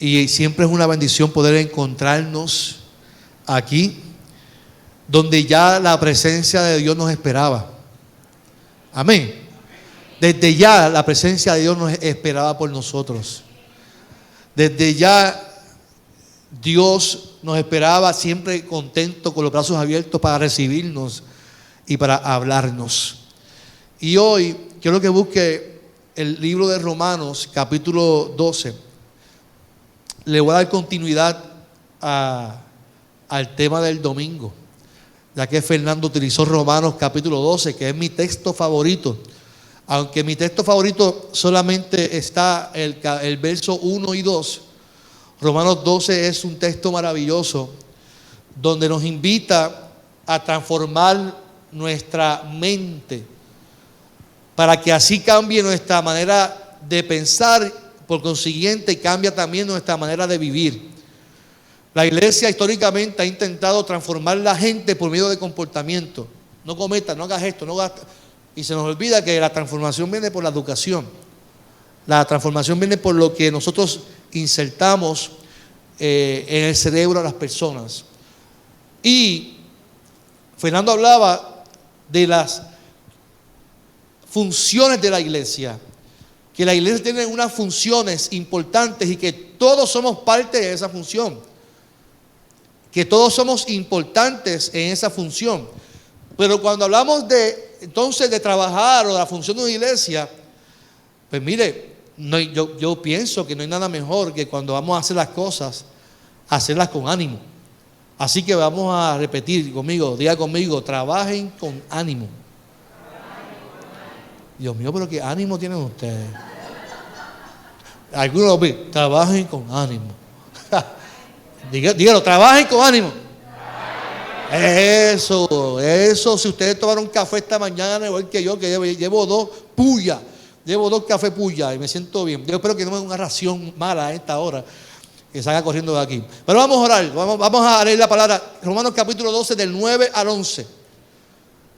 Y siempre es una bendición poder encontrarnos aquí, donde ya la presencia de Dios nos esperaba. Amén. Desde ya la presencia de Dios nos esperaba por nosotros. Desde ya Dios nos esperaba siempre contento, con los brazos abiertos para recibirnos y para hablarnos. Y hoy quiero que busque el libro de Romanos, capítulo 12. Le voy a dar continuidad al tema del domingo, ya que Fernando utilizó Romanos capítulo 12, que es mi texto favorito. Aunque mi texto favorito solamente está el verso 1 y 2, Romanos 12 es un texto maravilloso donde nos invita a transformar nuestra mente para que así cambie nuestra manera de pensar, por consiguiente cambia también nuestra manera de vivir. La iglesia históricamente ha intentado transformar la gente por medio de comportamiento. No cometas, no hagas esto, no gastes. Y se nos olvida que la transformación viene por la educación. La transformación viene por lo que nosotros insertamos en el cerebro de las personas. Y Fernando hablaba de las funciones de la iglesia, que la iglesia tiene unas funciones importantes y que todos somos parte de esa función, que todos somos importantes en esa función. Pero cuando hablamos entonces de trabajar o de la función de una iglesia, pues mire, yo pienso que no hay nada mejor que cuando vamos a hacer las cosas, hacerlas con ánimo. Así que vamos a repetir conmigo, diga conmigo, trabajen con ánimo. Dios mío, pero qué ánimo tienen ustedes. Algunos trabajen con ánimo. Dígalo, trabajen con ánimo. Eso, si ustedes tomaron café esta mañana, igual que yo, que llevo dos cafés puya y me siento bien. Yo espero que no me dé una ración mala a esta hora, que salga corriendo de aquí. Pero vamos a orar, vamos a leer la palabra, Romanos capítulo 12, del 9 al 11.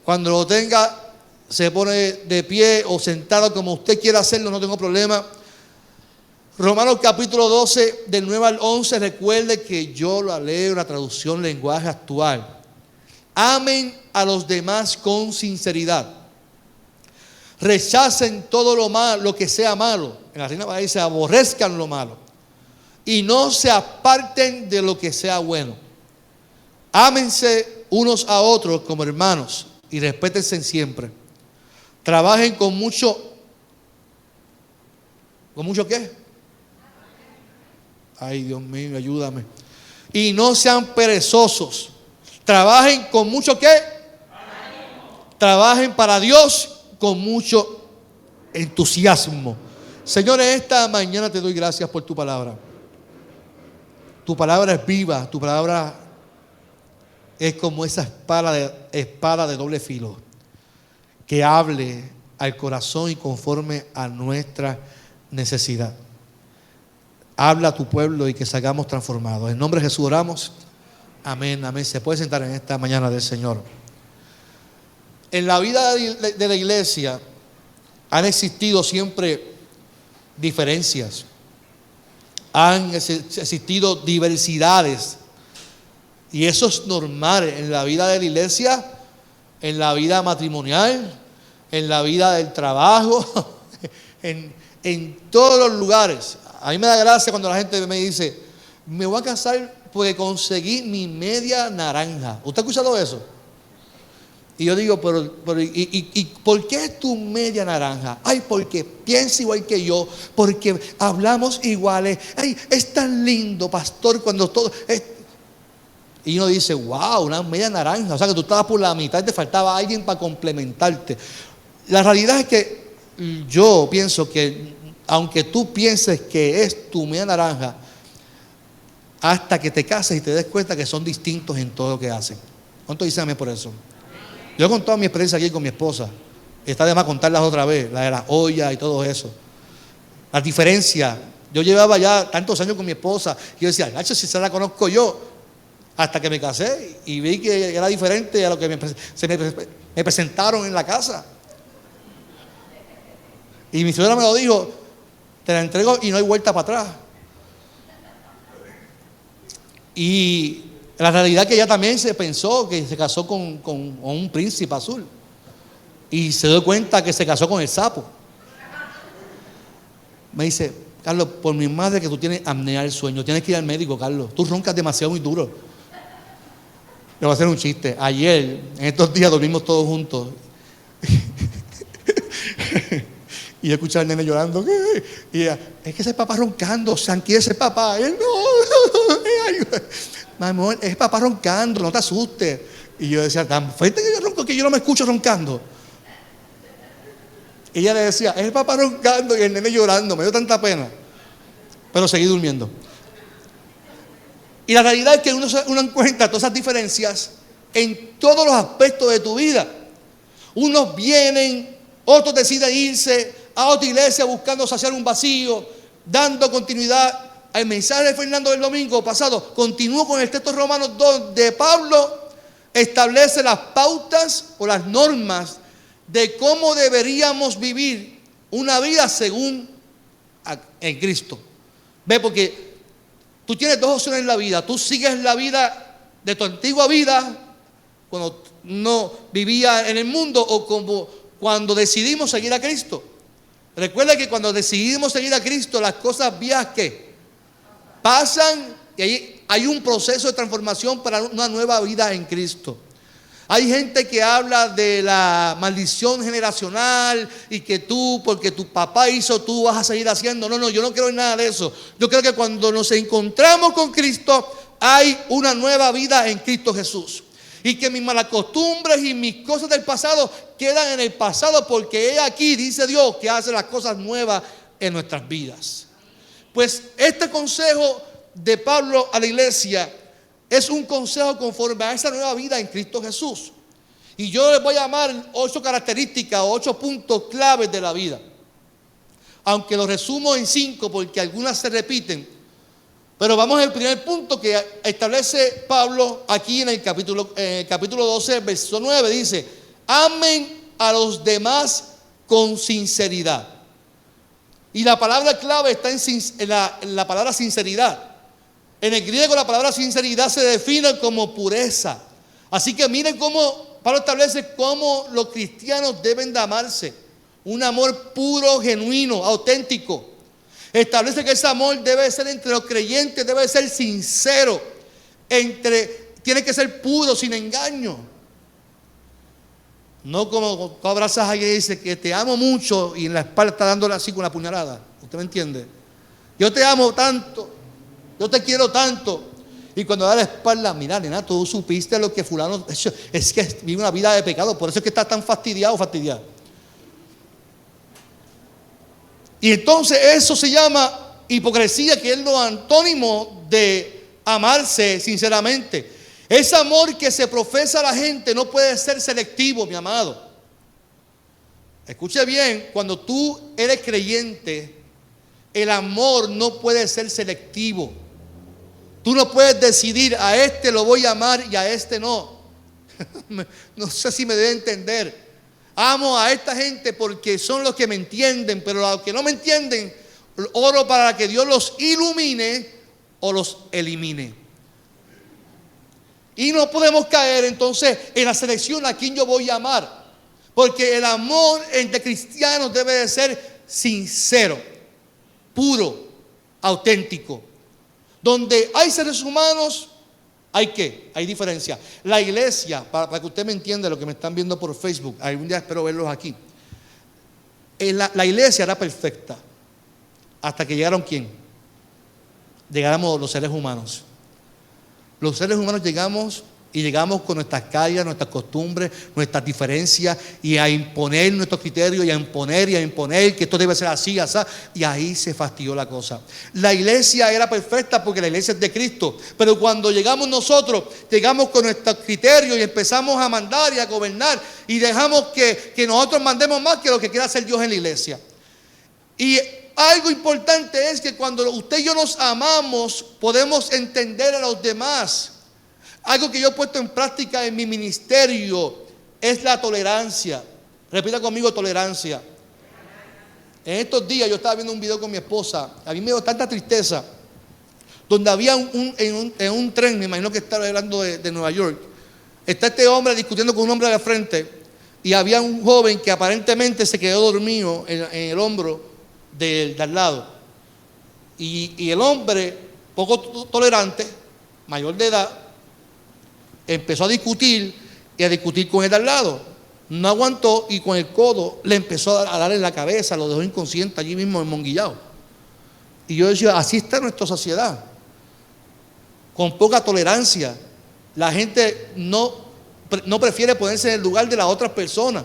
Cuando lo tenga, se pone de pie o sentado como usted quiera hacerlo, no tengo problema. Romanos capítulo 12, del 9 al 11, recuerde que yo lo leo en la traducción lenguaje actual. Amen a los demás con sinceridad. Rechacen todo lo malo, lo que sea malo. En la Reina Valera dice, aborrezcan lo malo. Y no se aparten de lo que sea bueno. Ámense unos a otros como hermanos y respétense siempre. Trabajen con mucho. ¿Con mucho qué? Ay, Dios mío, ayúdame. Y no sean perezosos. Trabajen con mucho ¿qué? Trabajen para Dios con mucho entusiasmo. Señor, esta mañana te doy gracias por tu palabra. Tu palabra es viva, tu palabra es como esa espada de doble filo, que hable al corazón y conforme a nuestra necesidad. Habla a tu pueblo y que salgamos transformados. En nombre de Jesús oramos. Amén, amén. Se puede sentar en esta mañana del Señor. En la vida de la iglesia han existido siempre diferencias. Han existido diversidades. Y eso es normal en la vida de la iglesia, en la vida matrimonial, en la vida del trabajo, en todos los lugares. A mí me da gracia cuando la gente me dice, me voy a casar porque conseguí mi media naranja. ¿Usted ha escuchado eso? Y yo digo, pero ¿y por qué es tu media naranja? Ay, porque piensa igual que yo, porque hablamos iguales. Ay, es tan lindo, pastor, cuando todo... Y uno dice, wow, una media naranja. O sea, que tú estabas por la mitad y te faltaba alguien para complementarte. La realidad es que yo pienso que, aunque tú pienses que es tu media naranja, hasta que te cases y te des cuenta que son distintos en todo lo que hacen. ¿Cuánto dicen amén por eso? Yo he contado mi experiencia aquí con mi esposa. Está de más contarlas otra vez, la de las ollas y todo eso. Las diferencias. Yo llevaba ya tantos años con mi esposa y yo decía, Nacho, si se la conozco yo. Hasta que me casé y vi que era diferente a lo que me presentaron en la casa. Y mi suegra me lo dijo, te la entrego y no hay vuelta para atrás. Y la realidad es que ella también se pensó que se casó con un príncipe azul. Y se dio cuenta que se casó con el sapo. Me dice: Carlos, por mi madre que tú tienes apnea del sueño, tienes que ir al médico, Carlos. Tú roncas demasiado muy duro. Le voy a hacer un chiste. Ayer, en estos días, dormimos todos juntos. Y yo escuchaba al nene llorando. Y ella: es que ese papá roncando, sanquía ese papá. Y él: no. Mi amor, es papá roncando, no te asustes. Y yo decía: tan fuerte que yo ronco que yo no me escucho roncando. Y ella le decía: es papá roncando, y el nene llorando. Me dio tanta pena. Pero seguí durmiendo. Y la realidad es que uno encuentra todas esas diferencias en todos los aspectos de tu vida. Unos vienen, otros deciden irse a otra iglesia buscando saciar un vacío, dando continuidad al mensaje de Fernando del domingo pasado. Continúo con el texto Romanos 2, donde Pablo establece las pautas o las normas de cómo deberíamos vivir una vida según en Cristo. Ve, porque tú tienes dos opciones en la vida. Tú sigues la vida de tu antigua vida, cuando no vivía en el mundo, o como cuando decidimos seguir a Cristo. Recuerda que cuando decidimos seguir a Cristo, las cosas viejas que pasan, y ahí hay un proceso de transformación para una nueva vida en Cristo. Hay gente que habla de la maldición generacional y que tú, porque tu papá hizo, tú vas a seguir haciendo. No, yo no creo en nada de eso. Yo creo que cuando nos encontramos con Cristo, hay una nueva vida en Cristo Jesús. Y que mis malas costumbres y mis cosas del pasado quedan en el pasado, porque he aquí, dice Dios, que hace las cosas nuevas en nuestras vidas. Pues este consejo de Pablo a la iglesia es un consejo conforme a esa nueva vida en Cristo Jesús. Y yo les voy a llamar 8 características o 8 puntos claves de la vida. Aunque lo resumo en 5 porque algunas se repiten. Pero vamos al primer punto que establece Pablo aquí en el capítulo 12, verso 9. Dice: amen a los demás con sinceridad. Y la palabra clave está en la palabra sinceridad. En el griego la palabra sinceridad se define como pureza. Así que miren cómo Pablo establece cómo los cristianos deben de amarse. Un amor puro, genuino, auténtico. Establece que ese amor debe ser entre los creyentes, debe ser sincero. Tiene que ser puro, sin engaño. No como tú abrazas a alguien y dices que te amo mucho y en la espalda está dándole así con la puñalada. ¿Usted me entiende? Yo te amo tanto. Yo te quiero tanto. Y cuando da la espalda: mira, nena, tú supiste lo que fulano. Es que vive una vida de pecado. Por eso es que está tan fastidiado. Y entonces eso se llama hipocresía, que es lo antónimo de amarse sinceramente. Ese amor que se profesa a la gente no puede ser selectivo, mi amado. Escuche bien, cuando tú eres creyente, el amor no puede ser selectivo. Tú no puedes decidir: a este lo voy a amar y a este no. No sé si me debe entender. Amo a esta gente porque son los que me entienden, pero a los que no me entienden, oro para que Dios los ilumine o los elimine. Y no podemos caer entonces en la selección a quién yo voy a amar, porque el amor entre cristianos debe de ser sincero, puro, auténtico. Donde hay seres humanos, hay diferencia. La iglesia, para que usted me entienda, lo que me están viendo por Facebook, algún día espero verlos aquí. La iglesia era perfecta hasta que llegaron ¿quién? Llegáramos los seres humanos. Los seres humanos llegamos con nuestras calles, nuestras costumbres, nuestras diferencias, y a imponer nuestros criterios, y a imponer que esto debe ser así, así, y ahí se fastidió la cosa. La iglesia era perfecta porque la iglesia es de Cristo, pero cuando llegamos nosotros, llegamos con nuestros criterios y empezamos a mandar y a gobernar, y dejamos que nosotros mandemos más que lo que quiera hacer Dios en la iglesia. Y algo importante es que cuando usted y yo nos amamos, podemos entender a los demás. Algo que yo he puesto en práctica en mi ministerio es la tolerancia. Repita conmigo: tolerancia. En estos días yo estaba viendo un video con mi esposa. A mí me dio tanta tristeza, donde había en un tren, me imagino que estaba hablando de Nueva York, está este hombre discutiendo con un hombre de la frente, y había un joven que aparentemente se quedó dormido en el hombro de al lado. Y el hombre, poco tolerante, mayor de edad, empezó a discutir con el de al lado. No aguantó y con el codo le empezó a dar en la cabeza, lo dejó inconsciente allí mismo en Monguillao. Y yo decía, así está nuestra sociedad, con poca tolerancia. La gente no prefiere ponerse en el lugar de las otras personas,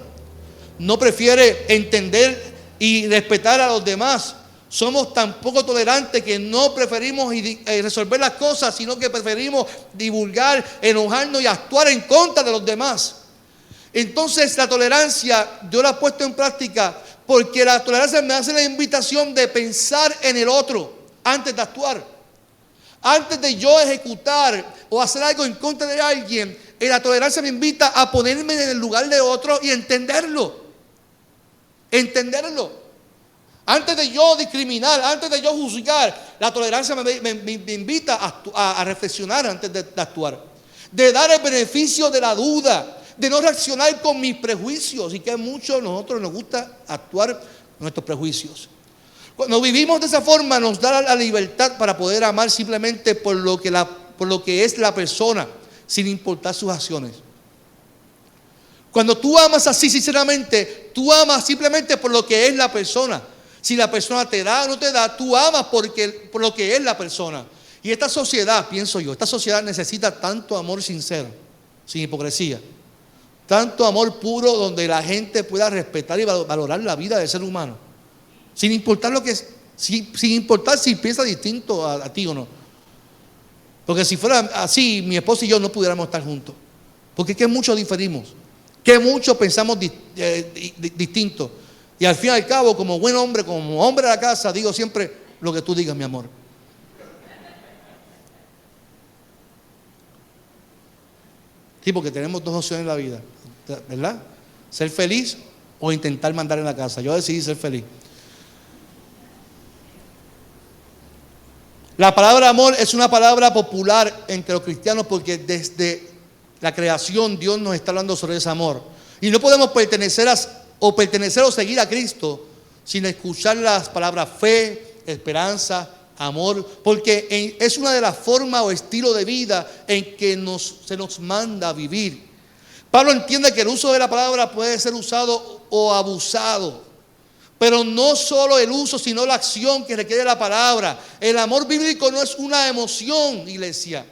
no prefiere entender y respetar a los demás. Somos tan poco tolerantes que no preferimos resolver las cosas, sino que preferimos divulgar, enojarnos y actuar en contra de los demás. Entonces la tolerancia yo la he puesto en práctica porque la tolerancia me hace la invitación de pensar en el otro antes de actuar. Antes de yo ejecutar o hacer algo en contra de alguien, la tolerancia me invita a ponerme en el lugar de otro y entenderlo. Antes de yo discriminar, antes de yo juzgar, la tolerancia me invita a reflexionar antes de actuar. De dar el beneficio de la duda, de no reaccionar con mis prejuicios. Y que mucho a nosotros nos gusta actuar con nuestros prejuicios. Cuando vivimos de esa forma nos da la libertad para poder amar simplemente por lo que es la persona, sin importar sus acciones. Cuando tú amas así sinceramente, tú amas simplemente por lo que es la persona. Si la persona te da o no te da, tú amas por lo que es la persona. Y esta sociedad, pienso yo, esta sociedad necesita tanto amor sincero, sin hipocresía. Tanto amor puro donde la gente pueda respetar y valorar la vida del ser humano. Sin importar sin importar si piensa distinto a ti o no. Porque si fuera así, mi esposa y yo no pudiéramos estar juntos. Porque es que mucho diferimos. Que mucho pensamos distinto. Y al fin y al cabo, como buen hombre, como hombre de la casa, digo siempre lo que tú digas, mi amor. Sí, porque tenemos dos opciones en la vida, ¿verdad? Ser feliz o intentar mandar en la casa. Yo decidí ser feliz. La palabra amor es una palabra popular entre los cristianos porque desde la creación Dios nos está hablando sobre ese amor. Y no podemos pertenecer o seguir a Cristo sin escuchar las palabras fe, esperanza, amor, porque es una de las formas o estilos de vida en que se nos manda a vivir. Pablo entiende que el uso de la palabra puede ser usado o abusado, pero no solo el uso, sino la acción que requiere la palabra. El amor bíblico no es una emoción, iglesia.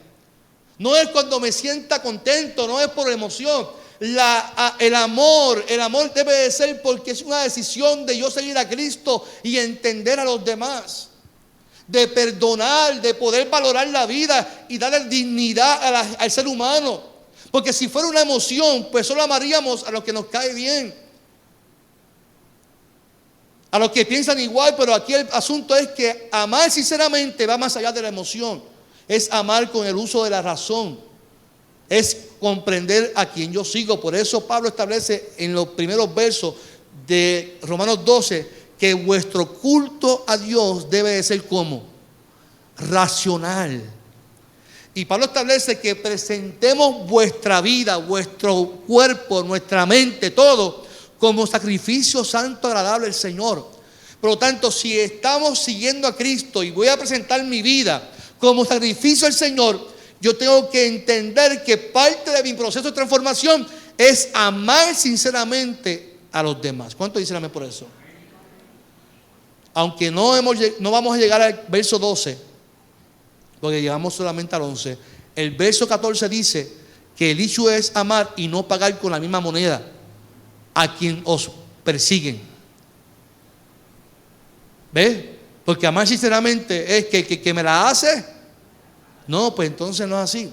No es cuando me sienta contento, no es por emoción. El amor debe de ser porque es una decisión de yo seguir a Cristo y entender a los demás, de perdonar, de poder valorar la vida y darle dignidad al ser humano. Porque si fuera una emoción, pues solo amaríamos a los que nos cae bien, a los que piensan igual. Pero aquí el asunto es que amar sinceramente va más allá de la emoción. Es amar con el uso de la razón. Es comprender a quien yo sigo. Por eso Pablo establece en los primeros versos de Romanos 12 que vuestro culto a Dios debe de ser como racional. Y Pablo establece que presentemos vuestra vida, vuestro cuerpo, nuestra mente, todo como sacrificio santo, agradable al Señor. Por lo tanto, si estamos siguiendo a Cristo y voy a presentar mi vida como sacrificio al Señor, yo tengo que entender que parte de mi proceso de transformación es amar sinceramente a los demás. ¿Cuánto dicen amén por eso? Aunque no vamos a llegar al verso 12, porque llegamos solamente al 11. El verso 14 dice que el hecho es amar y no pagar con la misma moneda a quien os persiguen. ¿Ves? Porque amar sinceramente es que me la hace. No, pues entonces no es así.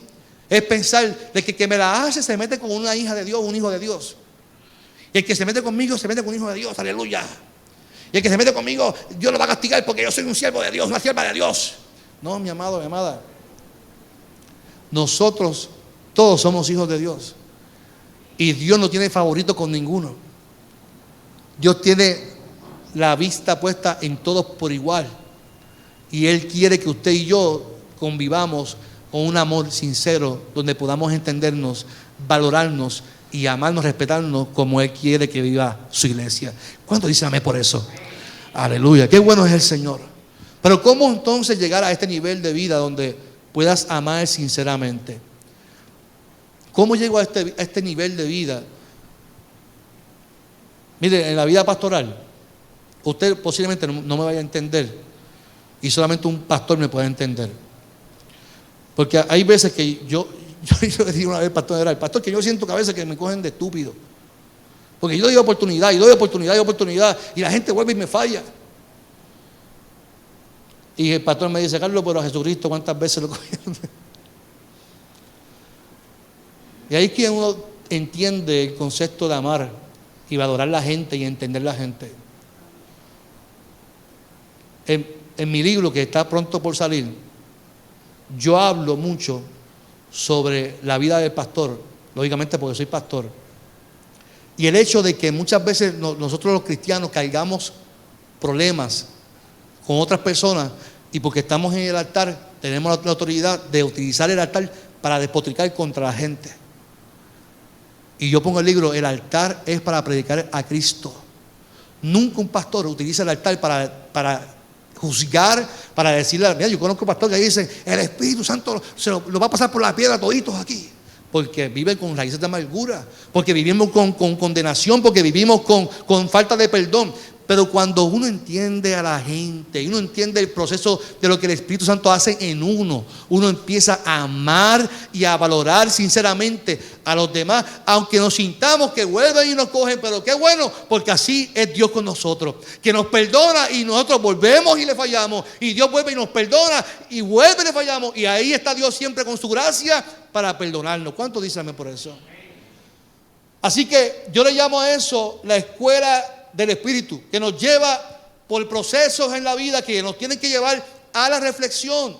Es pensar de que me la hace se mete con una hija de Dios, un hijo de Dios. Y el que se mete conmigo se mete con un hijo de Dios, aleluya. Y el que se mete conmigo, Dios lo va a castigar porque yo soy un siervo de Dios, una sierva de Dios. No, mi amado, mi amada. Nosotros todos somos hijos de Dios. Y Dios no tiene favorito con ninguno. Dios tiene la vista puesta en todos por igual. Y Él quiere que usted y yo convivamos con un amor sincero, donde podamos entendernos, valorarnos y amarnos, respetarnos como Él quiere que viva su iglesia. ¿Cuánto dicen amén por eso? Aleluya, qué bueno es el Señor. Pero ¿cómo entonces llegar a este nivel de vida donde puedas amar sinceramente? ¿Cómo llego a este nivel de vida? Mire, en la vida pastoral, usted posiblemente no me vaya a entender, y solamente un pastor me puede entender. Porque hay veces que yo le digo una vez al pastor, el pastor, que yo siento que a veces que me cogen de estúpido. Porque yo doy oportunidad, y doy oportunidad, y oportunidad, y la gente vuelve y me falla. Y el pastor me dice, Carlos, pero a Jesucristo, ¿cuántas veces lo cogieron? Y ahí es que uno entiende el concepto de amar y valorar a la gente y entender a la gente. En mi libro, que está pronto por salir, yo hablo mucho sobre la vida del pastor, lógicamente porque soy pastor. Y el hecho de que muchas veces nosotros los cristianos caigamos problemas con otras personas, y porque estamos en el altar, tenemos la autoridad de utilizar el altar para despotricar contra la gente. Y yo pongo el libro, el altar es para predicar a Cristo. Nunca un pastor utiliza el altar para juzgar, para decirle, mira, yo conozco pastores que dicen, el Espíritu Santo se lo va a pasar por la piedra toditos aquí. Porque viven con raíces de amargura, porque vivimos con condenación, porque vivimos con falta de perdón. Pero cuando uno entiende a la gente, y uno entiende el proceso de lo que el Espíritu Santo hace en uno empieza a amar y a valorar sinceramente a los demás, aunque nos sintamos que vuelven y nos cogen. Pero qué bueno, porque así es Dios con nosotros, que nos perdona y nosotros volvemos y le fallamos, y Dios vuelve y nos perdona y vuelve y le fallamos, y ahí está Dios siempre con su gracia para perdonarnos. ¿Cuánto dicen por eso? Así que yo le llamo a eso la escuela del Espíritu, que nos lleva por procesos en la vida que nos tienen que llevar a la reflexión.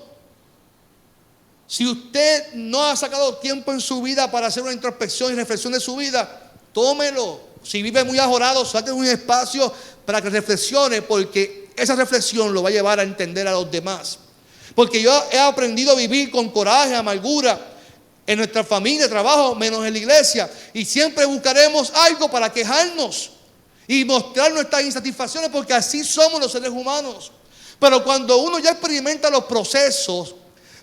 Si usted no ha sacado tiempo en su vida para hacer una introspección y reflexión de su vida, tómelo. Si vive muy ajorado, saque un espacio para que reflexione, porque esa reflexión lo va a llevar a entender a los demás. Porque yo he aprendido a vivir con coraje, amargura en nuestra familia, trabajo, menos en la iglesia, y siempre buscaremos algo para quejarnos y mostrar nuestras insatisfacciones, porque así somos los seres humanos. Pero cuando uno ya experimenta los procesos,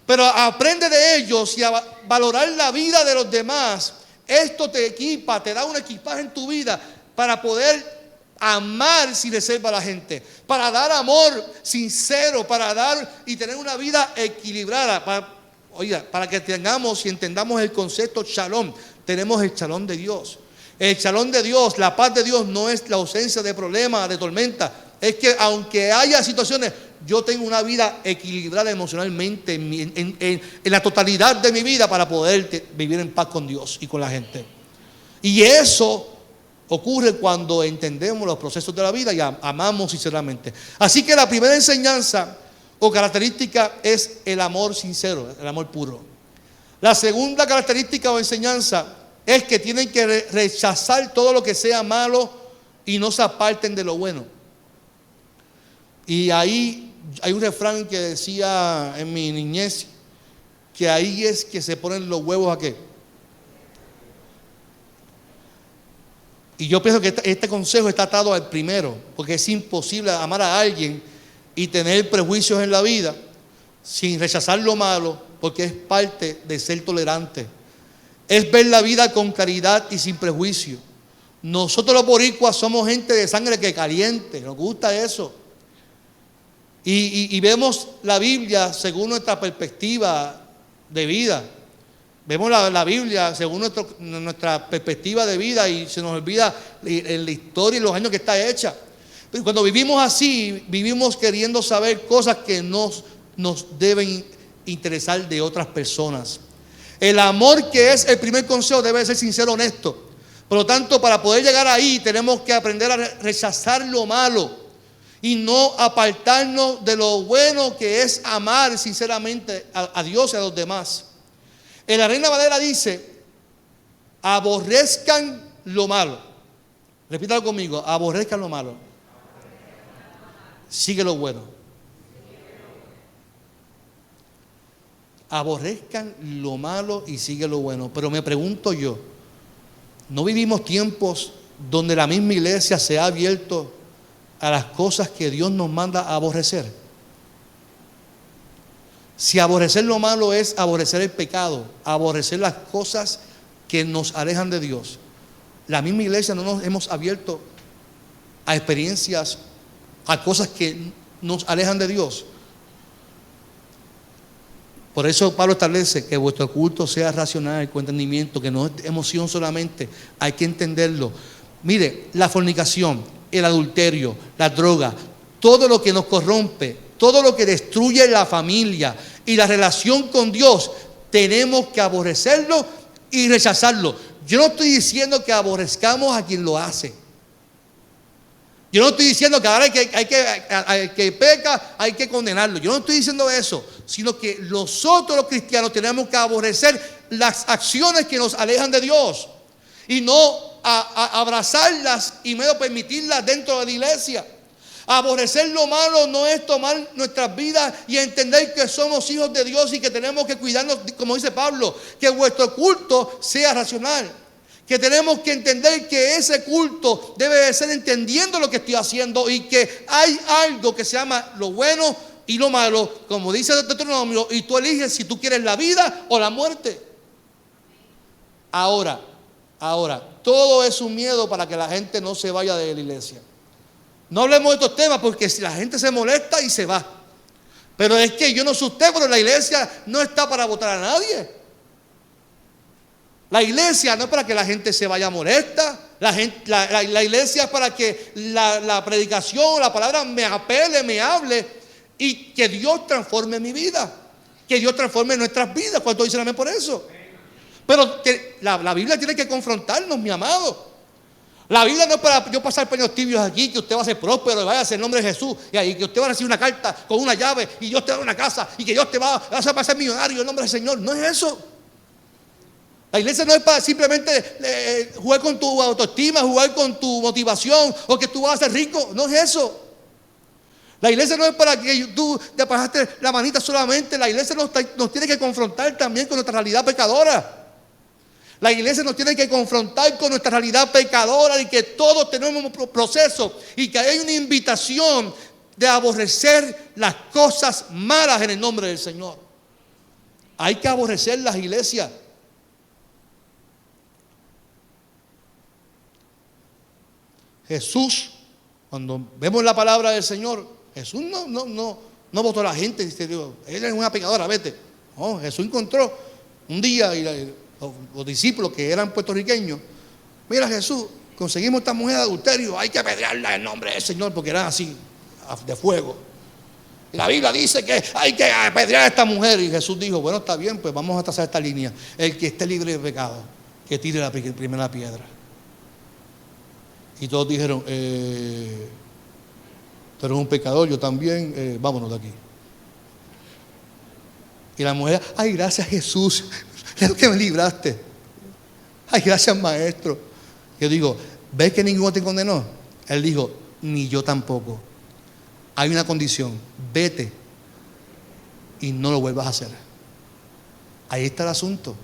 pero aprende de ellos y a valorar la vida de los demás, esto te equipa, te da un equipaje en tu vida para poder amar sin reserva a la gente, para dar amor sincero, para dar y tener una vida equilibrada. Para que tengamos y entendamos el concepto shalom, tenemos el shalom de Dios. El shalom de Dios, la paz de Dios, no es la ausencia de problemas, de tormenta. Es que aunque haya situaciones, yo tengo una vida equilibrada emocionalmente en la totalidad de mi vida, para poder vivir en paz con Dios y con la gente. Y eso ocurre cuando entendemos los procesos de la vida y amamos sinceramente. Así que la primera enseñanza o característica es el amor sincero, el amor puro. La segunda característica o enseñanza es que tienen que rechazar todo lo que sea malo y no se aparten de lo bueno. Y ahí hay un refrán que decía en mi niñez, que ahí es que se ponen los huevos a qué. Y yo pienso que este consejo está atado al primero, porque es imposible amar a alguien y tener prejuicios en la vida sin rechazar lo malo, porque es parte de ser tolerante. Es ver la vida con claridad y sin prejuicio. Nosotros los boricuas somos gente de sangre que caliente, nos gusta eso. Y vemos la Biblia según nuestra perspectiva de vida. Vemos la Biblia según nuestra perspectiva de vida, y se nos olvida la historia y los años que está hecha. Pero cuando vivimos así, vivimos queriendo saber cosas que nos deben interesar de otras personas. El amor, que es el primer consejo, debe ser sincero, honesto. Por lo tanto, para poder llegar ahí, tenemos que aprender a rechazar lo malo y no apartarnos de lo bueno, que es amar sinceramente a Dios y a los demás. En la Reina Valera dice, aborrezcan lo malo. Repítalo conmigo, aborrezcan lo malo. Sigue lo bueno. Aborrezcan lo malo y sigue lo bueno. Pero me pregunto yo, ¿no vivimos tiempos donde la misma iglesia se ha abierto a las cosas que Dios nos manda a aborrecer? Si aborrecer lo malo es aborrecer el pecado, aborrecer las cosas que nos alejan de Dios, la misma iglesia no nos hemos abierto a experiencias, a cosas que nos alejan de Dios. Por eso Pablo establece que vuestro culto sea racional, con entendimiento, que no es emoción solamente, hay que entenderlo. Mire, la fornicación, el adulterio, la droga, todo lo que nos corrompe, todo lo que destruye la familia y la relación con Dios, tenemos que aborrecerlo y rechazarlo. Yo no estoy diciendo que aborrezcamos a quien lo hace. Yo no estoy diciendo que ahora hay que peca, hay que condenarlo. Yo no estoy diciendo eso, sino que nosotros los cristianos tenemos que aborrecer las acciones que nos alejan de Dios y no abrazarlas y medio permitirlas dentro de la iglesia. Aborrecer lo malo no es tomar nuestras vidas y entender que somos hijos de Dios y que tenemos que cuidarnos, como dice Pablo, que vuestro culto sea racional. Que tenemos que entender que ese culto debe de ser entendiendo lo que estoy haciendo y que hay algo que se llama lo bueno y lo malo, como dice Deuteronomio, y tú eliges si tú quieres la vida o la muerte. Ahora, todo es un miedo para que la gente no se vaya de la iglesia. No hablemos de estos temas porque si la gente se molesta y se va. Pero es que yo no sé usted, pero la iglesia no está para votar a nadie. La iglesia no es para que la gente se vaya molesta. La iglesia es para que la predicación, la palabra me apele, me hable y que Dios transforme mi vida. Que Dios transforme nuestras vidas. ¿Cuántos dicen amén por eso? Pero la Biblia tiene que confrontarnos, mi amado. La Biblia no es para yo pasar paños tibios aquí, que usted va a ser próspero y vaya a hacer el nombre de Jesús, y que usted va a recibir una carta con una llave y Dios te va a dar una casa y que Dios te va a hacer millonario en el nombre del Señor. No es eso. La iglesia no es para simplemente jugar con tu autoestima, jugar con tu motivación o que tú vas a ser rico. No es eso. La iglesia no es para que tú te pasaste la manita solamente. La iglesia nos tiene que confrontar también con nuestra realidad pecadora. La iglesia nos tiene que confrontar con nuestra realidad pecadora y que todos tenemos un proceso y que hay una invitación de aborrecer las cosas malas en el nombre del Señor. Hay que aborrecer las iglesias. Jesús, cuando vemos la palabra del Señor, Jesús no votó a la gente, dice Dios, él es una pecadora, vete. No, Jesús encontró un día y los discípulos que eran puertorriqueños, mira Jesús, conseguimos esta mujer de adulterio, hay que apedrearla en nombre del Señor, porque eran así, de fuego. Y la Biblia dice que hay que apedrear a esta mujer, y Jesús dijo, bueno, está bien, pues vamos a trazar esta línea, el que esté libre de pecado, que tire la primera piedra. Y todos dijeron, tú eres un pecador, yo también, vámonos de aquí. Y la mujer, ay, gracias Jesús, es que me libraste. Ay, gracias maestro. Yo digo, ¿ves que ninguno te condenó? Él dijo, ni yo tampoco. Hay una condición, vete y no lo vuelvas a hacer. Ahí está el asunto.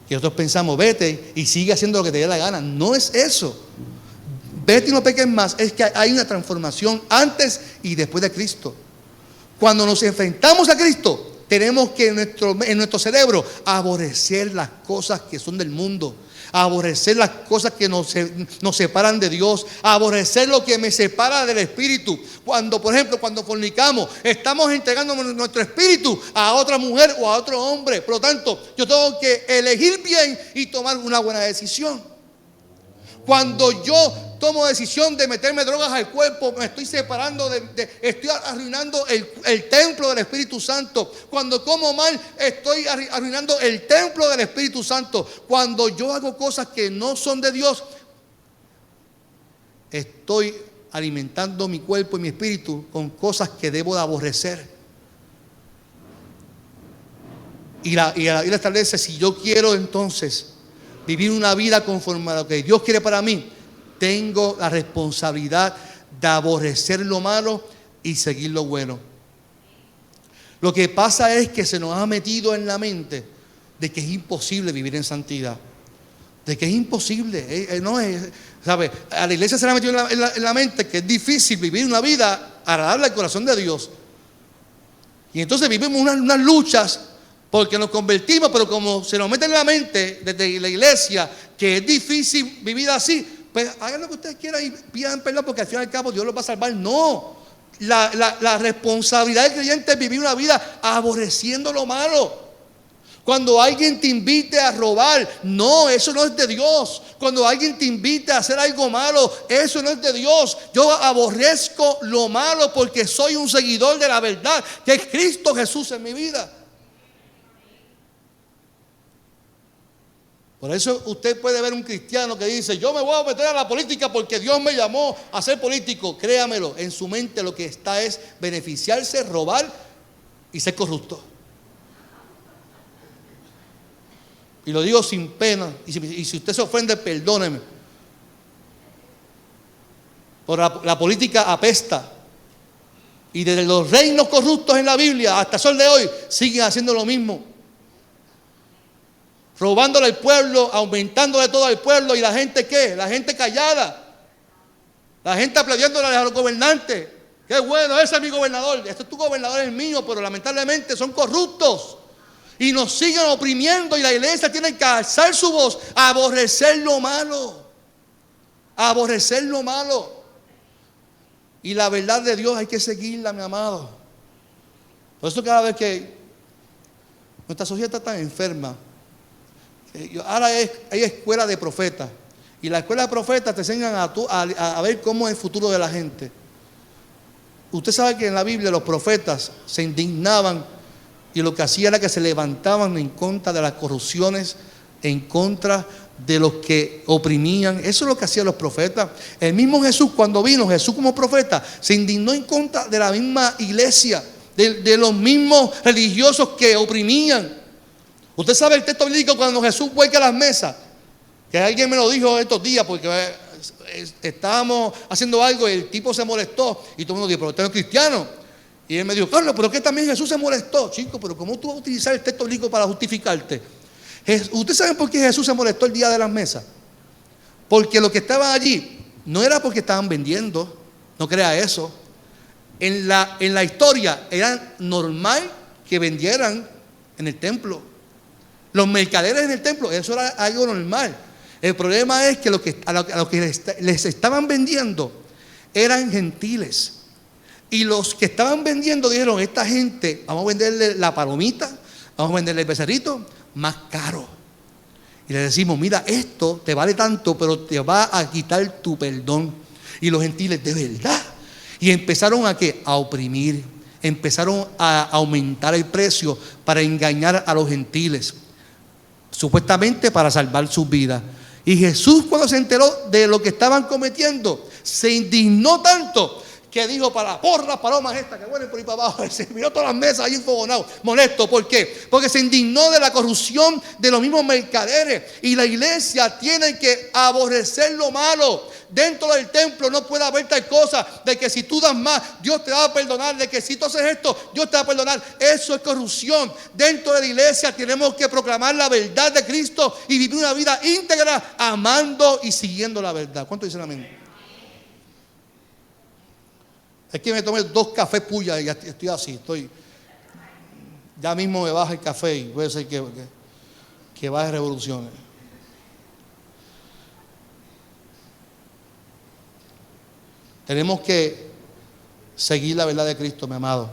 Que nosotros pensamos, vete y sigue haciendo lo que te dé la gana. No es eso. Vete y no peques más. Es que hay una transformación antes y después de Cristo. Cuando nos enfrentamos a Cristo, tenemos que en nuestro cerebro aborrecer las cosas que son del mundo, aborrecer las cosas que nos separan de Dios, aborrecer lo que me separa del Espíritu. Cuando, por ejemplo, cuando fornicamos, estamos entregando nuestro espíritu a otra mujer o a otro hombre. Por lo tanto, yo tengo que elegir bien y tomar una buena decisión. Cuando yo tomo decisión de meterme drogas al cuerpo, me estoy separando, estoy arruinando el templo del Espíritu Santo. Cuando como mal, estoy arruinando el templo del Espíritu Santo. Cuando yo hago cosas que no son de Dios, estoy alimentando mi cuerpo y mi espíritu con cosas que debo de aborrecer. Y la Biblia establece, si yo quiero entonces vivir una vida conforme a lo que Dios quiere para mí, tengo la responsabilidad de aborrecer lo malo y seguir lo bueno. Lo que pasa es que se nos ha metido en la mente de que es imposible vivir en santidad. De que es imposible. No es, ¿sabe? A la iglesia se le ha metido en la mente que es difícil vivir una vida agradable al corazón de Dios. Y entonces vivimos unas luchas porque nos convertimos, pero como se nos mete en la mente desde la iglesia que es difícil vivir así, pues hagan lo que ustedes quieran y pidan perdón porque al fin y al cabo Dios los va a salvar. No. La responsabilidad del creyente es vivir una vida aborreciendo lo malo. Cuando alguien te invite a robar, no, eso no es de Dios. Cuando alguien te invite a hacer algo malo, eso no es de Dios. Yo aborrezco lo malo porque soy un seguidor de la verdad, que es Cristo Jesús en mi vida. Por eso usted puede ver un cristiano que dice: yo me voy a meter a la política porque Dios me llamó a ser político. Créamelo, en su mente lo que está es beneficiarse, robar y ser corrupto. Y lo digo sin pena. Y si usted se ofende, perdóneme. Por la política apesta. Y desde los reinos corruptos en la Biblia hasta el sol de hoy siguen haciendo lo mismo. Robándole al pueblo, aumentándole todo al pueblo. ¿Y la gente qué? La gente callada. La gente aplaudiéndole a los gobernantes. Qué bueno, ese es mi gobernador. Este es tu gobernador, es mío. Pero lamentablemente son corruptos. Y nos siguen oprimiendo. Y la iglesia tiene que alzar su voz. Aborrecer lo malo. Aborrecer lo malo. Y la verdad de Dios hay que seguirla, mi amado. Por eso cada vez que nuestra sociedad está tan enferma, ahora hay escuela de profetas. Y la escuela de profetas te enseñan a ver cómo es el futuro de la gente. Usted sabe que en la Biblia los profetas se indignaban y lo que hacían era que se levantaban en contra de las corrupciones, en contra de los que oprimían. Eso es lo que hacían los profetas. El mismo Jesús, cuando vino Jesús como profeta, se indignó en contra de la misma iglesia, de los mismos religiosos que oprimían. Usted sabe el texto bíblico cuando Jesús vuelca a las mesas, que alguien me lo dijo estos días porque estábamos haciendo algo y el tipo se molestó y todo el mundo dijo: pero usted no es cristiano. Y él me dijo: Carlos, pero que también Jesús se molestó. Chico, pero ¿cómo tú vas a utilizar el texto bíblico para justificarte? ¿Usted sabe por qué Jesús se molestó el día de las mesas? Porque los que estaban allí no era porque estaban vendiendo, no crea eso. En la historia era normal que vendieran en el templo. Los mercaderes en el templo, eso era algo normal. El problema es que a los que les estaban vendiendo eran gentiles. Y los que estaban vendiendo dijeron: esta gente, vamos a venderle la palomita, vamos a venderle el becerrito más caro. Y le decimos: mira, esto te vale tanto, pero te va a quitar tu perdón. Y los gentiles: ¿de verdad? Y empezaron a oprimir, empezaron a aumentar el precio para engañar a los gentiles, supuestamente para salvar sus vidas. Y Jesús, cuando se enteró de lo que estaban cometiendo, se indignó tanto que dijo: para porras palomas estas que vuelven por ahí para abajo. Se miró todas las mesas ahí enfogonados, molesto. ¿Por qué? Porque se indignó de la corrupción de los mismos mercaderes. Y la iglesia tiene que aborrecer lo malo. Dentro del templo no puede haber tal cosa de que si tú das más, Dios te va a perdonar. De que si tú haces esto, Dios te va a perdonar. Eso es corrupción. Dentro de la iglesia tenemos que proclamar la verdad de Cristo y vivir una vida íntegra, amando y siguiendo la verdad. ¿Cuánto dicen amén? Es que me tomé 2 cafés puya y ya estoy así. Ya mismo me baja el café y puede ser que baje revoluciones. Tenemos que seguir la verdad de Cristo, mi amado.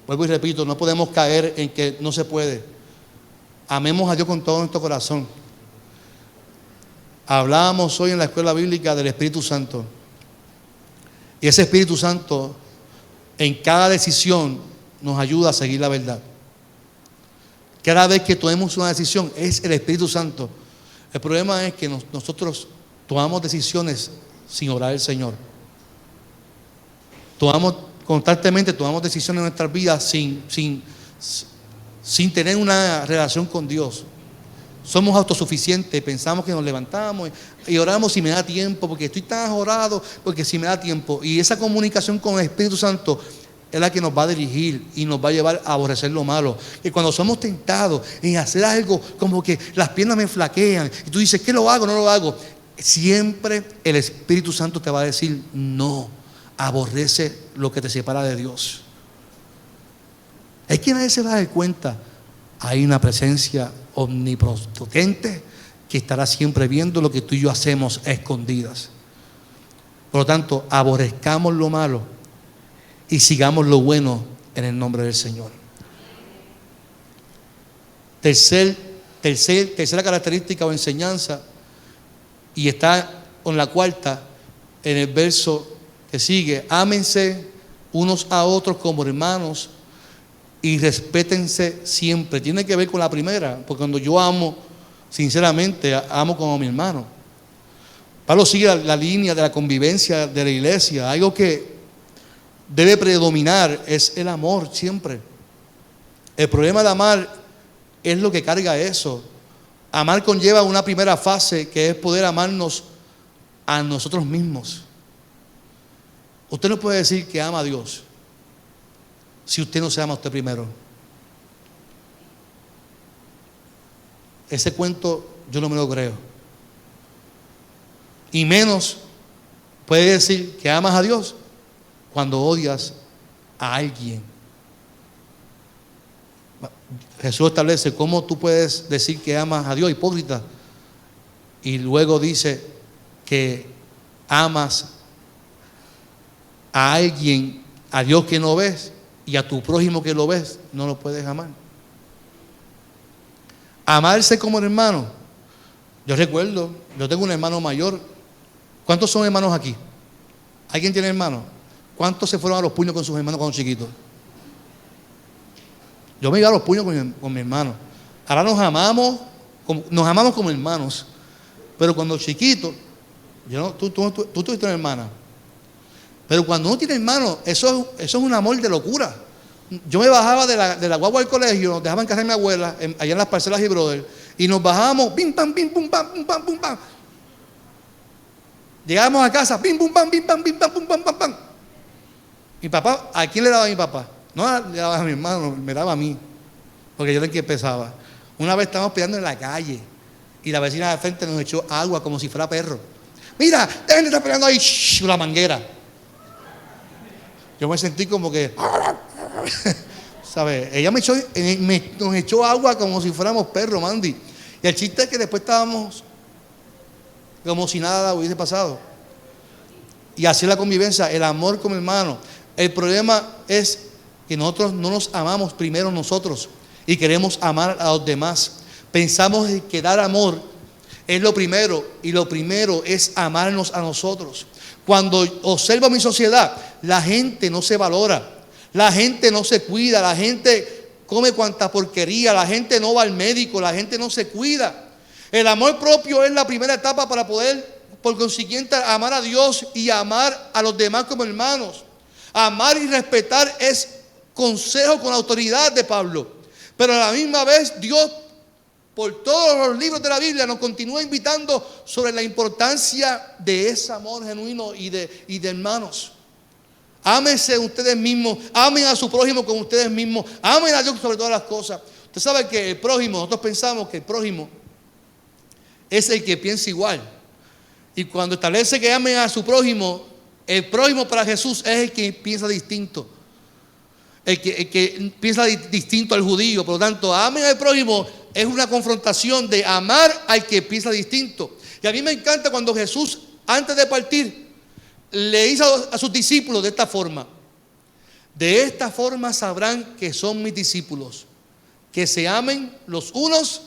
Vuelvo y repito, no podemos caer en que no se puede. Amemos a Dios con todo nuestro corazón. Hablábamos hoy en la escuela bíblica del Espíritu Santo. Y ese Espíritu Santo en cada decisión nos ayuda a seguir la verdad. Cada vez que tomemos una decisión es el Espíritu Santo. El problema es que nosotros tomamos decisiones sin orar al Señor. Constantemente tomamos decisiones en nuestras vidas sin tener una relación con Dios. Somos autosuficientes, pensamos que nos levantamos y oramos si me da tiempo, porque estoy tan ajorado, porque si me da tiempo. Y esa comunicación con el Espíritu Santo es la que nos va a dirigir y nos va a llevar a aborrecer lo malo. Y cuando somos tentados en hacer algo, como que las piernas me flaquean, y tú dices, ¿qué lo hago? No lo hago. Siempre el Espíritu Santo te va a decir, no, aborrece lo que te separa de Dios. Es que nadie se va a dar cuenta. Hay una presencia omnipotente que estará siempre viendo lo que tú y yo hacemos a escondidas. Por lo tanto, aborrezcamos lo malo y sigamos lo bueno en el nombre del Señor. Tercera característica o enseñanza, y está con la cuarta en el verso que sigue: ámense unos a otros como hermanos y respétense siempre. Tiene que ver con la primera, porque cuando yo amo, sinceramente, amo como mi hermano. Pablo sigue la línea de la convivencia de la iglesia. Algo que debe predominar es el amor siempre. El problema de amar es lo que carga eso. Amar conlleva una primera fase, que es poder amarnos a nosotros mismos. Usted no puede decir que ama a Dios si usted no se ama a usted primero. Ese cuento yo no me lo creo. Y menos puede decir que amas a Dios cuando odias a alguien. Jesús establece cómo tú puedes decir que amas a Dios, hipócrita, y luego dice que amas a alguien, a Dios que no ves, y a tu prójimo que lo ves, no lo puedes amar. Amarse como hermano. Yo recuerdo, yo tengo un hermano mayor. ¿Cuántos son hermanos aquí? ¿Alguien tiene hermanos? ¿Cuántos se fueron a los puños con sus hermanos cuando chiquitos? Yo me iba a los puños con mi hermano. Ahora nos amamos como hermanos. Pero cuando chiquitos, tú tuviste una hermana. Pero cuando uno tiene hermanos, eso es un amor de locura. Yo me bajaba de la guagua del colegio, nos dejaban en casa de mi abuela, allá en las parcelas y brother, y nos bajábamos, pim, pam, pim, pum, pam, pum, pam, pum, pam. Llegábamos a casa, pim, pum, pam, pim, pam, pim, pam, pum, pam, pam, pam. Mi papá, ¿a quién le daba a mi papá? No le daba a mi hermano, me daba a mí, porque yo era el que empezaba. Una vez estábamos peleando en la calle y la vecina de frente nos echó agua como si fuera perro. Mira, dejen de estar peleando ahí, la manguera. Yo me sentí como que, ¿sabes? Ella nos echó agua como si fuéramos perros, Mandy. Y el chiste es que después estábamos como si nada hubiese pasado. Y así es la convivencia, el amor como hermano. El problema es que nosotros no nos amamos primero nosotros y queremos amar a los demás. Pensamos que dar amor es lo primero, y lo primero es amarnos a nosotros. Cuando observo mi sociedad, la gente no se valora, la gente no se cuida, la gente come cuanta porquería, la gente no va al médico, la gente no se cuida. El amor propio es la primera etapa para poder, por consiguiente, amar a Dios y amar a los demás como hermanos. Amar y respetar es consejo con autoridad de Pablo. Pero a la misma vez, Dios, por todos los libros de la Biblia, nos continúa invitando sobre la importancia de ese amor genuino y de hermanos. Ámense ustedes mismos, amen a su prójimo como ustedes mismos, amen a Dios sobre todas las cosas. Usted sabe que el prójimo, nosotros pensamos que el prójimo es el que piensa igual. Y cuando establece que amen a su prójimo, el prójimo para Jesús es el que piensa distinto. El que piensa distinto al judío. Por lo tanto, amen al prójimo es una confrontación de amar al que piensa distinto. Y a mí me encanta cuando Jesús, antes de partir, le hizo a sus discípulos de esta forma: de esta forma sabrán que son mis discípulos, que se amen los unos.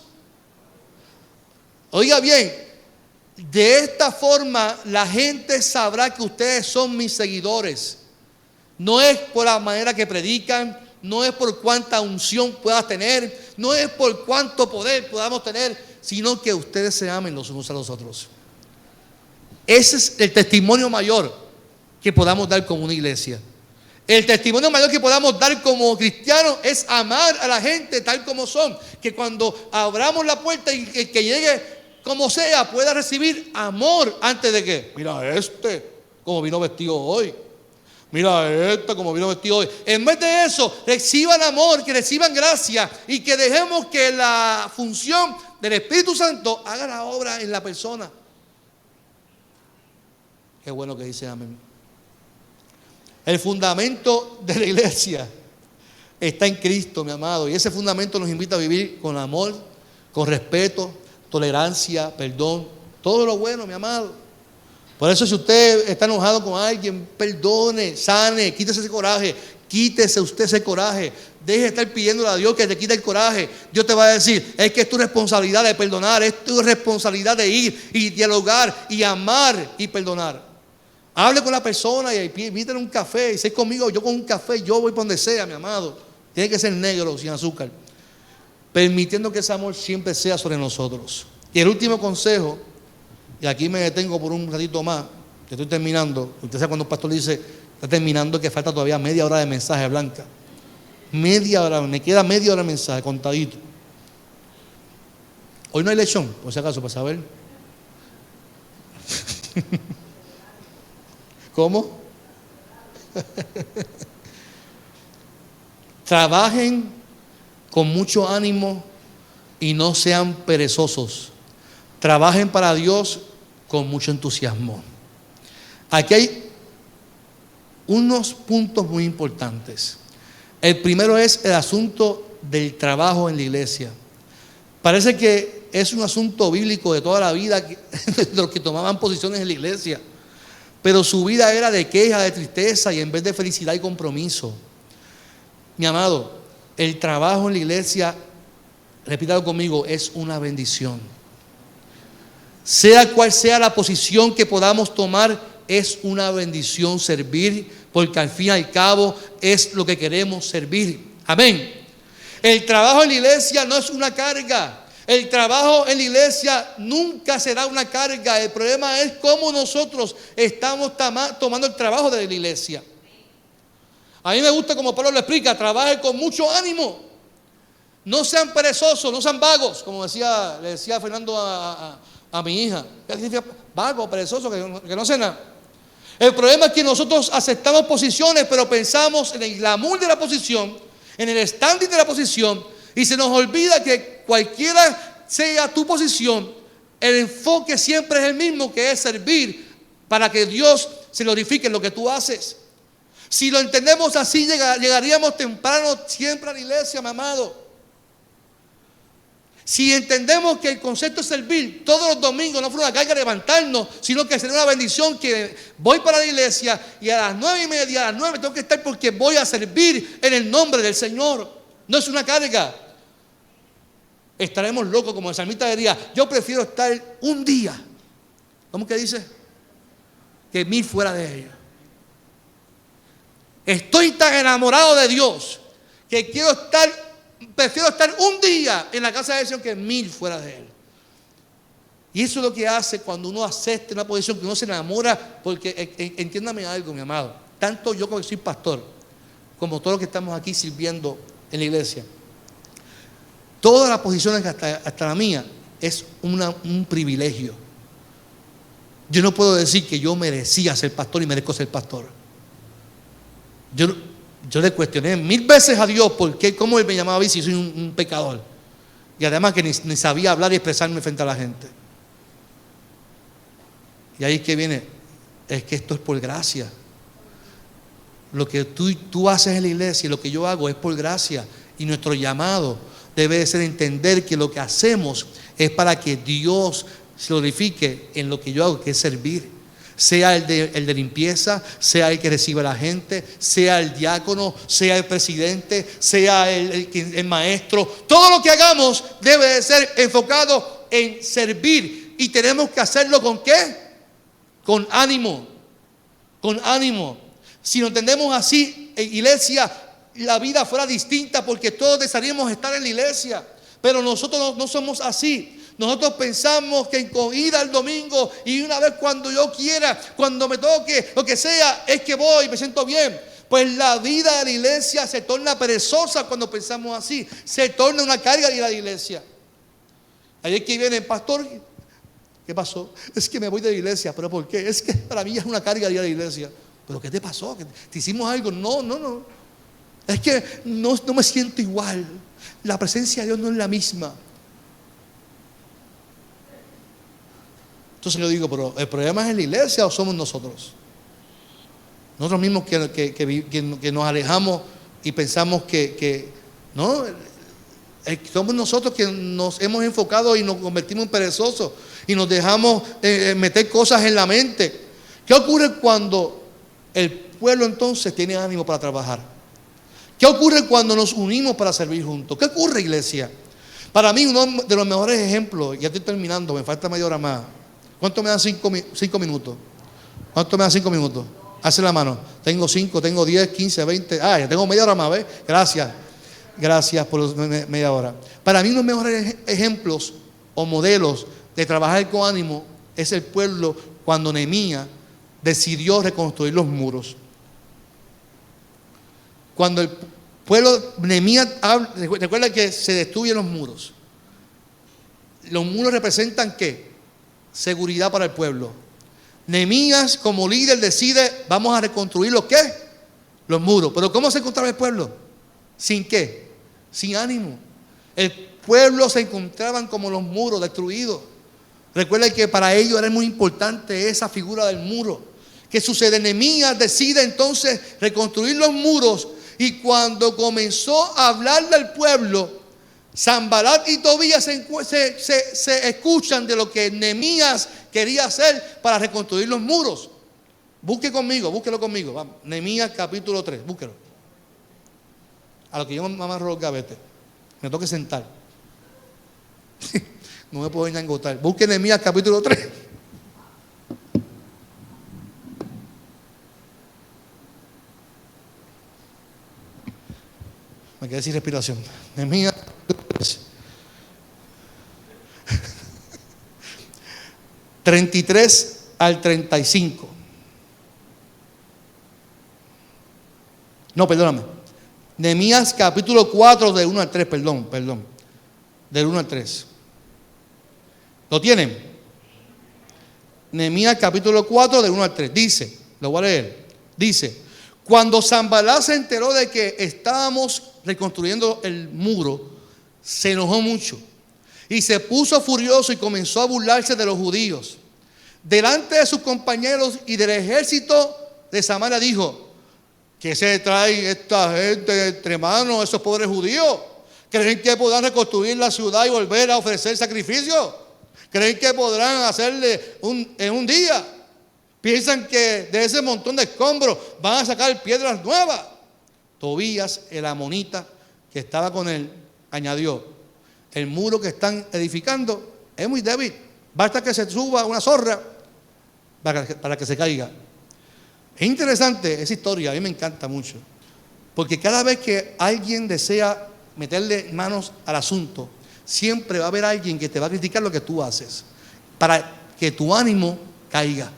Oiga bien, de esta forma la gente sabrá que ustedes son mis seguidores. No es por la manera que predican, no es por cuánta unción puedas tener, no es por cuánto poder podamos tener, sino que ustedes se amen los unos a los otros. Ese es el testimonio mayor que podamos dar como una iglesia. El testimonio mayor que podamos dar como cristianos es amar a la gente tal como son. Que cuando abramos la puerta y que llegue como sea, pueda recibir amor antes de que, mira como vino vestido hoy. Mira esta como vino vestido hoy. En vez de eso, reciban amor, que reciban gracia y que dejemos que la función del Espíritu Santo haga la obra en la persona. Qué bueno que dice amén. El fundamento de la iglesia está en Cristo, mi amado. Y ese fundamento nos invita a vivir con amor, con respeto, tolerancia, perdón. Todo lo bueno, mi amado. Por eso si usted está enojado con alguien, perdone, sane, quítese ese coraje. Quítese usted ese coraje. Deje de estar pidiéndole a Dios que te quite el coraje. Dios te va a decir, es que es tu responsabilidad de perdonar. Es tu responsabilidad de ir y dialogar y amar y perdonar. Hable con la persona y invítale un café. Y sé conmigo, yo con un café, yo voy por donde sea, mi amado. Tiene que ser negro, sin azúcar. Permitiendo que ese amor siempre sea sobre nosotros. Y el último consejo, y aquí me detengo por un ratito más, que estoy terminando. Usted sabe cuando un pastor dice, está terminando, que falta todavía media hora de mensaje, Blanca. Media hora, me queda media hora de mensaje, contadito. Hoy no hay lechón, por si acaso, para saber. ¿Cómo? Trabajen con mucho ánimo y no sean perezosos. Trabajen para Dios con mucho entusiasmo. Aquí hay unos puntos muy importantes. El primero es el asunto del trabajo en la iglesia. Parece que es un asunto bíblico de toda la vida de los que tomaban posiciones en la iglesia. Pero su vida era de queja, de tristeza y en vez de felicidad y compromiso. Mi amado, el trabajo en la iglesia, repítalo conmigo, es una bendición. Sea cual sea la posición que podamos tomar, es una bendición servir, porque al fin y al cabo es lo que queremos servir. Amén. El trabajo en la iglesia no es una carga. El trabajo en la iglesia nunca será una carga. El problema es cómo nosotros estamos tomando el trabajo de la iglesia. A mí me gusta como Pablo lo explica, trabaje con mucho ánimo. No sean perezosos, no sean vagos, como le decía Fernando a mi hija. Vago, perezoso, que no hace nada. El problema es que nosotros aceptamos posiciones, pero pensamos en el glamour de la posición, en el standing de la posición, y se nos olvida que cualquiera sea tu posición, el enfoque siempre es el mismo, que es servir para que Dios se glorifique en lo que tú haces. Si lo entendemos así, llegaríamos temprano siempre a la iglesia, mi amado. Si entendemos que el concepto es servir todos los domingos, no fue una carga levantarnos, sino que sería una bendición que voy para la iglesia y a las 9:30, a las 9 tengo que estar porque voy a servir en el nombre del Señor. No es una carga. Estaremos locos, como el salmista diría, yo prefiero estar un día, ¿cómo que dice? Que 1000 fuera de ella. Estoy tan enamorado de Dios que prefiero estar un día en la casa de Dios que 1000 fuera de Él. Y eso es lo que hace cuando uno acepta una posición, que uno se enamora, porque entiéndame algo, mi amado, tanto yo que soy pastor, como todos los que estamos aquí sirviendo en la iglesia, todas las posiciones, hasta la mía, es un privilegio. Yo no puedo decir que yo merecía ser pastor y merezco ser pastor. Yo le cuestioné 1000 veces a Dios por qué, cómo Él me llamaba a mí si soy un pecador. Y además que ni sabía hablar y expresarme frente a la gente. Y ahí es que viene, es que esto es por gracia. Lo que tú haces en la iglesia y lo que yo hago es por gracia. Y nuestro llamado debe de ser entender que lo que hacemos es para que Dios se glorifique en lo que yo hago, que es servir. Sea el de limpieza, sea el que recibe a la gente, sea el diácono, sea el presidente, sea el maestro. Todo lo que hagamos debe de ser enfocado en servir. Y tenemos que hacerlo ¿con qué? Con ánimo. Con ánimo. Si lo entendemos así, en iglesia, la vida fuera distinta porque todos desearíamos estar en la iglesia. Pero nosotros no somos así. Nosotros pensamos que con ir al domingo y una vez cuando yo quiera, cuando me toque, lo que sea, es que voy, me siento bien. Pues la vida de la iglesia se torna perezosa cuando pensamos así. Se torna una carga de ir a la iglesia. Ahí es que viene el pastor. ¿Qué pasó? Es que me voy de la iglesia. ¿Pero por qué? Es que para mí es una carga de ir a la iglesia. ¿Pero qué te pasó? ¿Te hicimos algo? No. Es que no me siento igual. La presencia de Dios no es la misma. Entonces yo digo, pero ¿el problema es en la iglesia o somos nosotros? Nosotros mismos que nos alejamos y pensamos que no, somos nosotros que nos hemos enfocado y nos convertimos en perezosos y nos dejamos meter cosas en la mente. ¿Qué ocurre cuando el pueblo entonces tiene ánimo para trabajar? ¿Qué ocurre cuando nos unimos para servir juntos? ¿Qué ocurre, iglesia? Para mí uno de los mejores ejemplos, ya estoy terminando, me falta media hora más. ¿Cuánto me dan 5 minutos? ¿Cuánto me dan 5 minutos? Hace la mano. Tengo 5, tengo 10, 15, 20. Ya tengo media hora más, ¿ves? Gracias por media hora. Para mí los mejores ejemplos o modelos de trabajar con ánimo es el pueblo cuando Nehemías decidió reconstruir los muros. Cuando el pueblo, Nehemías, recuerda que se destruyen los muros. Los muros representan ¿qué? Seguridad para el pueblo. Nehemías como líder decide, vamos a reconstruir ¿los qué? Los muros. Pero ¿cómo se encontraba el pueblo? ¿Sin qué? Sin ánimo. El pueblo se encontraban como los muros destruidos. Recuerda que para ellos era muy importante esa figura del muro. ¿Qué sucede? Nehemías decide entonces reconstruir los muros, y cuando comenzó a hablarle al pueblo, Sanbalat y Tobías se escuchan de lo que Nehemías quería hacer para reconstruir los muros. Búsquelo conmigo. Vamos. Nehemías capítulo 3, búsquelo. A lo que yo me amarro los gavetes, me toque sentar. No me puedo engangotar. Busque Nehemías capítulo 3. Me quedé sin respiración. Nehemías 3. 33 al 35. No, perdóname. Nehemías capítulo 4 del 1 al 3, perdón. Del 1 al 3. ¿Lo tienen? Nehemías capítulo 4 del 1 al 3. Dice, lo voy a leer. Dice, cuando Sanbalat se enteró de que estábamos reconstruyendo el muro, se enojó mucho y se puso furioso y comenzó a burlarse de los judíos. Delante de sus compañeros y del ejército de Samaria dijo, ¿qué se trae esta gente entre manos, esos pobres judíos? ¿Creen que podrán reconstruir la ciudad y volver a ofrecer sacrificios? ¿Creen que podrán hacerle en un día? ¿Piensan que de ese montón de escombros van a sacar piedras nuevas? Tobías, el amonita que estaba con él, añadió, el muro que están edificando es muy débil. Basta que se suba una zorra para que se caiga. Es interesante esa historia, a mí me encanta mucho. Porque cada vez que alguien desea meterle manos al asunto, siempre va a haber alguien que te va a criticar lo que tú haces, para que tu ánimo caiga.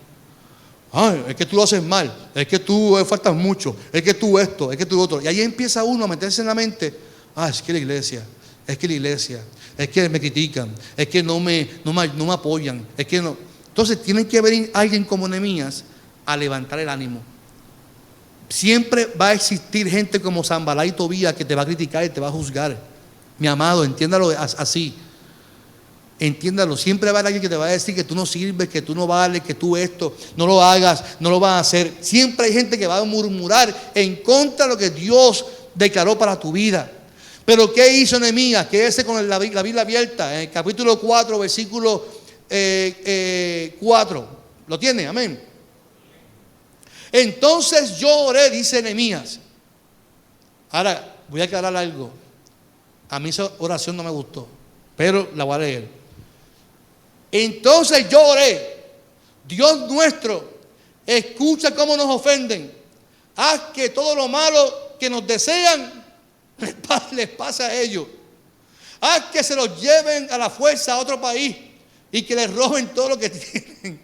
Ay, es que tú lo haces mal, es que tú faltas mucho, es que tú esto, es que tú otro. Y ahí empieza uno a meterse en la mente, es que la iglesia, es que me critican, es que no me apoyan, es que no. Entonces tiene que venir alguien como Nehemías a levantar el ánimo. Siempre va a existir gente como Sanbalat y Tobías que te va a criticar y te va a juzgar. Mi amado, entiéndalo así. Entiéndalo, siempre va a haber alguien que te va a decir que tú no sirves, que tú no vales, que tú esto, no lo hagas, no lo vas a hacer. Siempre hay gente que va a murmurar en contra de lo que Dios declaró para tu vida. Pero ¿qué hizo Nehemías? Quédese con la Biblia abierta, en el capítulo 4, versículo 4. ¿Lo tiene? Amén. Entonces yo oré, dice Nehemías. Ahora, voy a aclarar algo. A mí esa oración no me gustó, pero la voy a leer. Entonces yo oré, Dios nuestro, escucha cómo nos ofenden. Haz que todo lo malo que nos desean les pase a ellos. Haz que se los lleven a la fuerza a otro país y que les roben todo lo que tienen.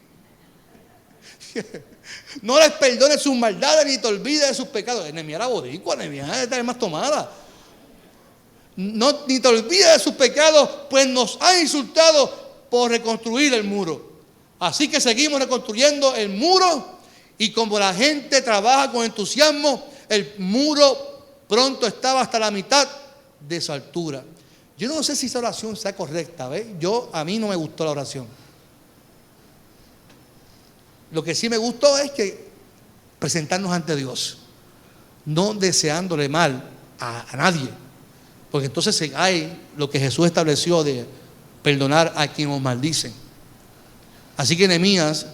No les perdone sus maldades ni te olvides de sus pecados. Nehemías era boricua, Nehemías era más tomada. No, ni te olvides de sus pecados, pues nos ha insultado por reconstruir el muro. Así que seguimos reconstruyendo el muro Y como la gente trabaja con entusiasmo, el muro pronto estaba hasta la mitad de su altura. Yo no sé si esa oración sea correcta, ¿ves? A mí no me gustó la oración. Lo que sí me gustó es que presentarnos ante Dios, no deseándole mal a nadie, porque entonces se cae lo que Jesús estableció de perdonar a quien nos maldicen. Así que Nehemías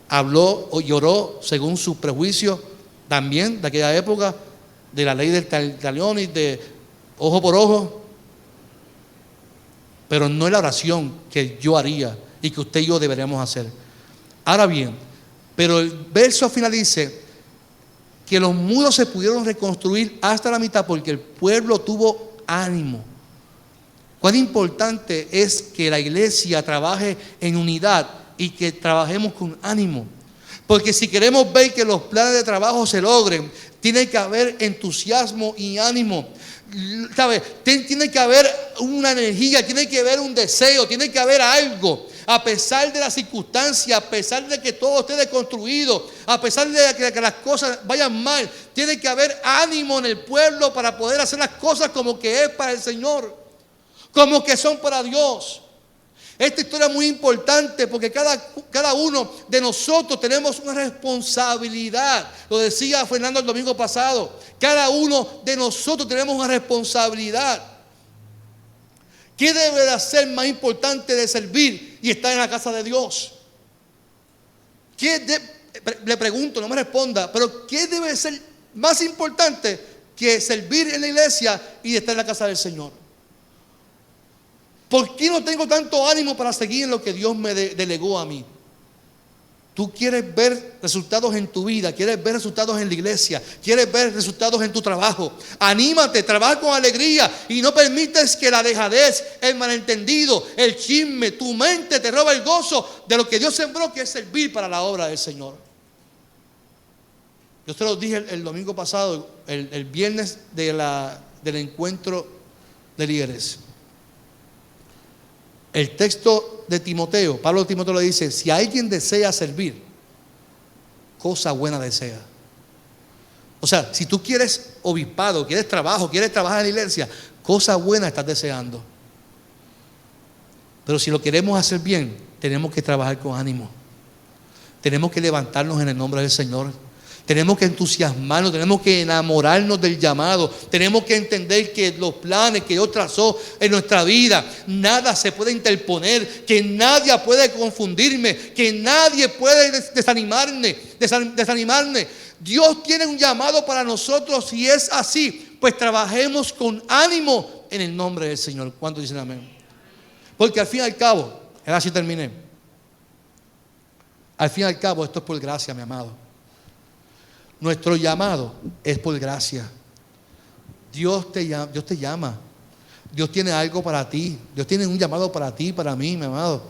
habló o lloró según sus prejuicios también de aquella época, de la ley del talión y de ojo por ojo, pero no es la oración que yo haría y que usted y yo deberíamos hacer. Ahora bien, pero el verso final dice que los muros se pudieron reconstruir hasta la mitad porque el pueblo tuvo ánimo. Cuán importante es que la iglesia trabaje en unidad y que trabajemos con ánimo. Porque si queremos ver que los planes de trabajo se logren, tiene que haber entusiasmo y ánimo. ¿Sabe? Tiene que haber una energía, tiene que haber un deseo, tiene que haber algo. A pesar de las circunstancias, a pesar de que todo esté deconstruido, a pesar de que las cosas vayan mal, tiene que haber ánimo en el pueblo para poder hacer las cosas como que es para el Señor, como que son para Dios. Esta historia es muy importante porque cada uno de nosotros tenemos una responsabilidad. Lo decía Fernando el domingo pasado. Cada uno de nosotros tenemos una responsabilidad. ¿Qué debe de ser más importante de servir y estar en la casa de Dios? Le pregunto, no me responda, pero ¿qué debe ser más importante que servir en la iglesia y estar en la casa del Señor? ¿Por qué no tengo tanto ánimo para seguir en lo que Dios me delegó a mí? Tú quieres ver resultados en tu vida, quieres ver resultados en la iglesia, quieres ver resultados en tu trabajo. Anímate, trabaja con alegría y no permites que la dejadez, el malentendido, el chisme, tu mente te roba el gozo de lo que Dios sembró, que es servir para la obra del Señor. Yo te lo dije el domingo pasado, el viernes del encuentro de líderes. El texto de Timoteo, Pablo a Timoteo le dice: si alguien desea servir, cosa buena desea. O sea, si tú quieres obispado, quieres trabajar en la iglesia, cosa buena estás deseando. Pero si lo queremos hacer bien, tenemos que trabajar con ánimo. Tenemos que levantarnos en el nombre del Señor. Tenemos que entusiasmarnos, tenemos que enamorarnos del llamado. Tenemos que entender que los planes que Dios trazó en nuestra vida, nada se puede interponer, que nadie puede confundirme, que nadie puede desanimarme. Dios tiene un llamado para nosotros y es así, pues trabajemos con ánimo en el nombre del Señor. ¿Cuántos dicen amén? Porque al fin y al cabo, ahora sí terminé. Al fin y al cabo, esto es por gracia, mi amado. Nuestro llamado es por gracia. Dios te llama. Dios tiene algo para ti. Dios tiene un llamado para ti, para mí, mi amado.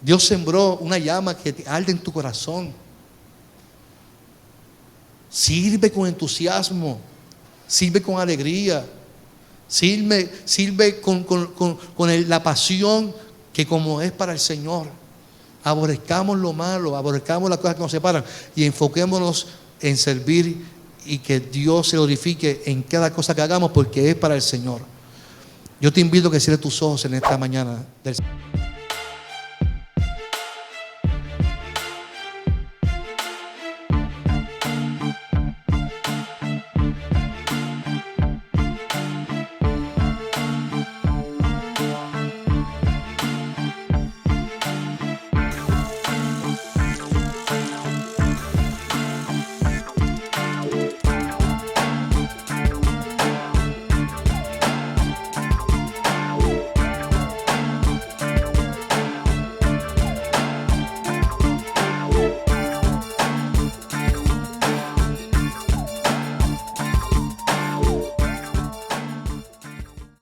Dios sembró una llama que te arde en tu corazón. Sirve con entusiasmo. Sirve con alegría. Sirve con la pasión que como es para el Señor. Aborrezcamos lo malo, aborrezcamos las cosas que nos separan y enfoquémonos en servir y que Dios se glorifique en cada cosa que hagamos porque es para el Señor. Yo te invito a que cierres tus ojos en esta mañana del Señor.